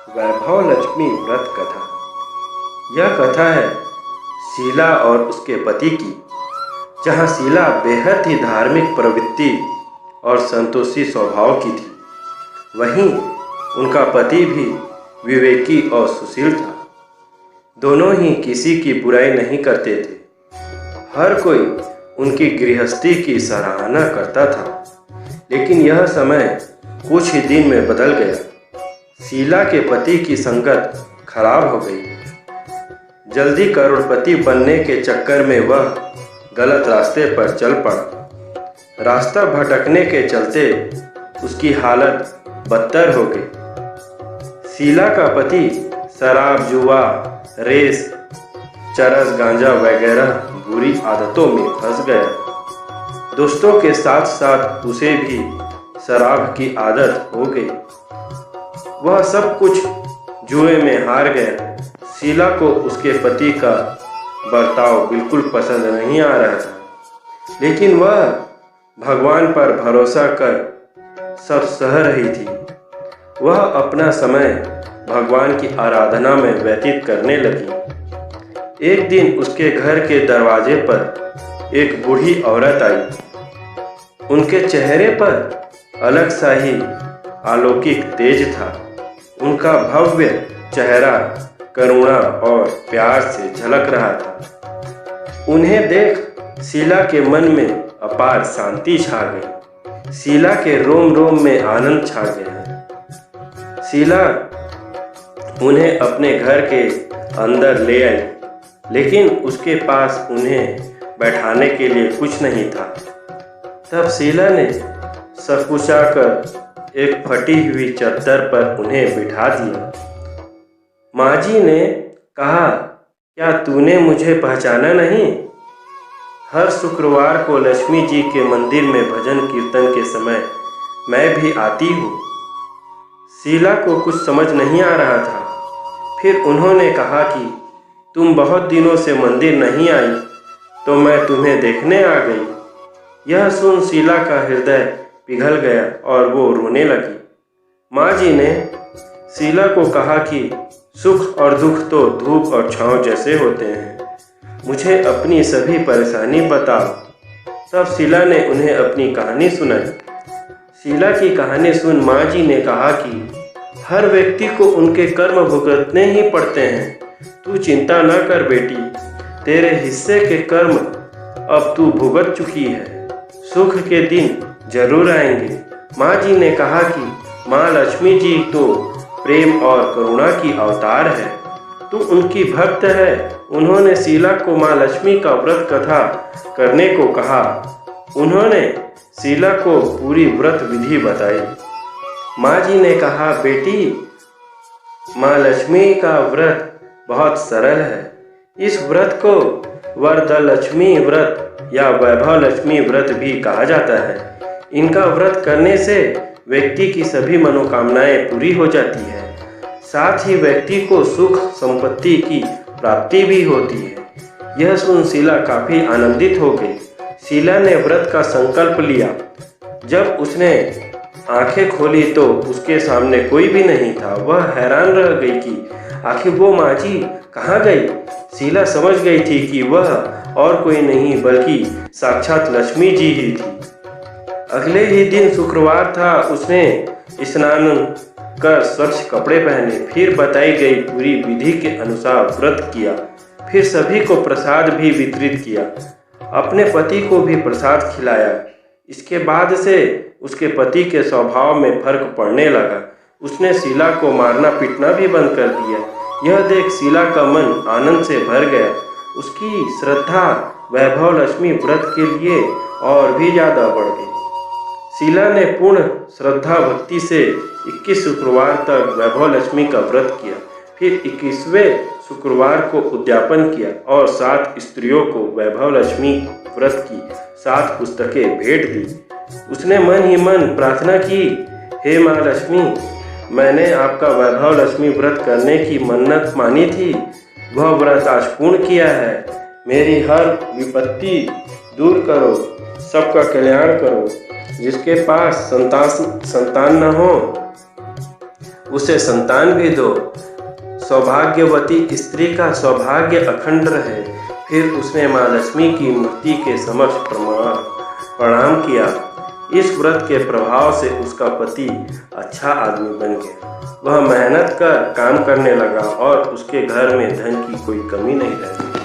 वैभव लक्ष्मी व्रत कथा। यह कथा है शीला और उसके पति की, जहाँ शीला बेहद ही धार्मिक प्रवृत्ति और संतोषी स्वभाव की थी। वहीं उनका पति भी विवेकी और सुशील था। दोनों ही किसी की बुराई नहीं करते थे। हर कोई उनकी गृहस्थी की सराहना करता था। लेकिन यह समय कुछ ही दिन में बदल गया। शीला के पति की संगत खराब हो गई। जल्दी करोड़पति बनने के चक्कर में वह गलत रास्ते पर चल पड़ा। रास्ता भटकने के चलते उसकी हालत बदतर हो गई। शीला का पति शराब, जुआ, रेस, चरस, गांजा वगैरह बुरी आदतों में फंस गया। दोस्तों के साथ साथ उसे भी शराब की आदत हो गई। वह सब कुछ जुए में हार गया। शीला को उसके पति का बर्ताव बिल्कुल पसंद नहीं आ रहा था, लेकिन वह भगवान पर भरोसा कर सब सह रही थी। वह अपना समय भगवान की आराधना में व्यतीत करने लगी। एक दिन उसके घर के दरवाजे पर एक बूढ़ी औरत आई। उनके चेहरे पर अलग सा ही अलौकिक तेज था। उनका भव्य चेहरा करुणा और प्यार से झलक रहा था। उन्हें देख शीला के मन में अपार शांति छा गई। शीला के रोम रोम में आनंद छा गया। शीला उन्हें अपने घर के अंदर ले आई, लेकिन उसके पास उन्हें बैठाने के लिए कुछ नहीं था। तब शीला ने सकुचा कर एक फटी हुई चद्दर पर उन्हें बिठा दिया। माँ जी ने कहा, क्या तूने मुझे पहचाना नहीं? हर शुक्रवार को लक्ष्मी जी के मंदिर में भजन कीर्तन के समय मैं भी आती हूँ। शीला को कुछ समझ नहीं आ रहा था। फिर उन्होंने कहा कि तुम बहुत दिनों से मंदिर नहीं आई, तो मैं तुम्हें देखने आ गई। यह सुन शीला का हृदय पिघल गया और वो रोने लगी। माँ जी ने शीला को कहा कि सुख और दुख तो धूप और छांव जैसे होते हैं, मुझे अपनी सभी परेशानी बताओ। तब शीला ने उन्हें अपनी कहानी सुनाई। शीला की कहानी सुन माँ जी ने कहा कि हर व्यक्ति को उनके कर्म भुगतने ही पड़ते हैं। तू चिंता न कर बेटी, तेरे हिस्से के कर्म अब तू भुगत चुकी है। सुख के दिन जरूर आएंगे। माँ जी ने कहा कि माँ लक्ष्मी जी तो प्रेम और करुणा की अवतार है, तू उनकी भक्त है। उन्होंने शीला को माँ लक्ष्मी का व्रत कथा करने को कहा। उन्होंने शीला को पूरी व्रत विधि बताई। माँ जी ने कहा, बेटी, माँ लक्ष्मी का व्रत बहुत सरल है। इस व्रत को वरदलक्ष्मी व्रत या वैभव लक्ष्मी व्रत भी कहा जाता है। इनका व्रत करने से व्यक्ति की सभी मनोकामनाएं पूरी हो जाती है। साथ ही व्यक्ति को सुख संपत्ति की प्राप्ति भी होती है। यह सुन शीला काफी आनंदित हो गई। शीला ने व्रत का संकल्प लिया। जब उसने आंखें खोली तो उसके सामने कोई भी नहीं था। वह हैरान रह गई कि आखिर वो माँ जी कहाँ गई। शीला समझ गई थी कि वह और कोई नहीं बल्कि साक्षात लक्ष्मी जी ही थी। अगले ही दिन शुक्रवार था। उसने स्नान कर स्वच्छ कपड़े पहने, फिर बताई गई पूरी विधि के अनुसार व्रत किया। फिर सभी को प्रसाद भी वितरित किया। अपने पति को भी प्रसाद खिलाया। इसके बाद से उसके पति के स्वभाव में फर्क पड़ने लगा। उसने शीला को मारना पीटना भी बंद कर दिया। यह देख शीला का मन आनंद से भर गया। उसकी श्रद्धा वैभव लक्ष्मी व्रत के लिए और भी ज्यादा बढ़ गई। शीला ने पूर्ण श्रद्धा भक्ति से 21 शुक्रवार तक वैभव लक्ष्मी का व्रत किया। फिर 21वें शुक्रवार को उद्यापन किया और 7 स्त्रियों को वैभव लक्ष्मी व्रत की 7 पुस्तकें भेंट दी। उसने मन ही मन प्रार्थना की, हे माँ लक्ष्मी, मैंने आपका वैभव लक्ष्मी व्रत करने की मन्नत मानी थी, वह व्रत आज पूर्ण किया है। मेरी हर विपत्ति दूर करो, सबका कल्याण करो। जिसके पास संतान न हो उसे संतान भी दो। सौभाग्यवती स्त्री का सौभाग्य अखंड रहे। फिर उसने माँ लक्ष्मी की मूर्ति के समक्ष प्रणाम किया। इस व्रत के प्रभाव से उसका पति अच्छा आदमी बन गया। वह मेहनत कर काम करने लगा और उसके घर में धन की कोई कमी नहीं रही।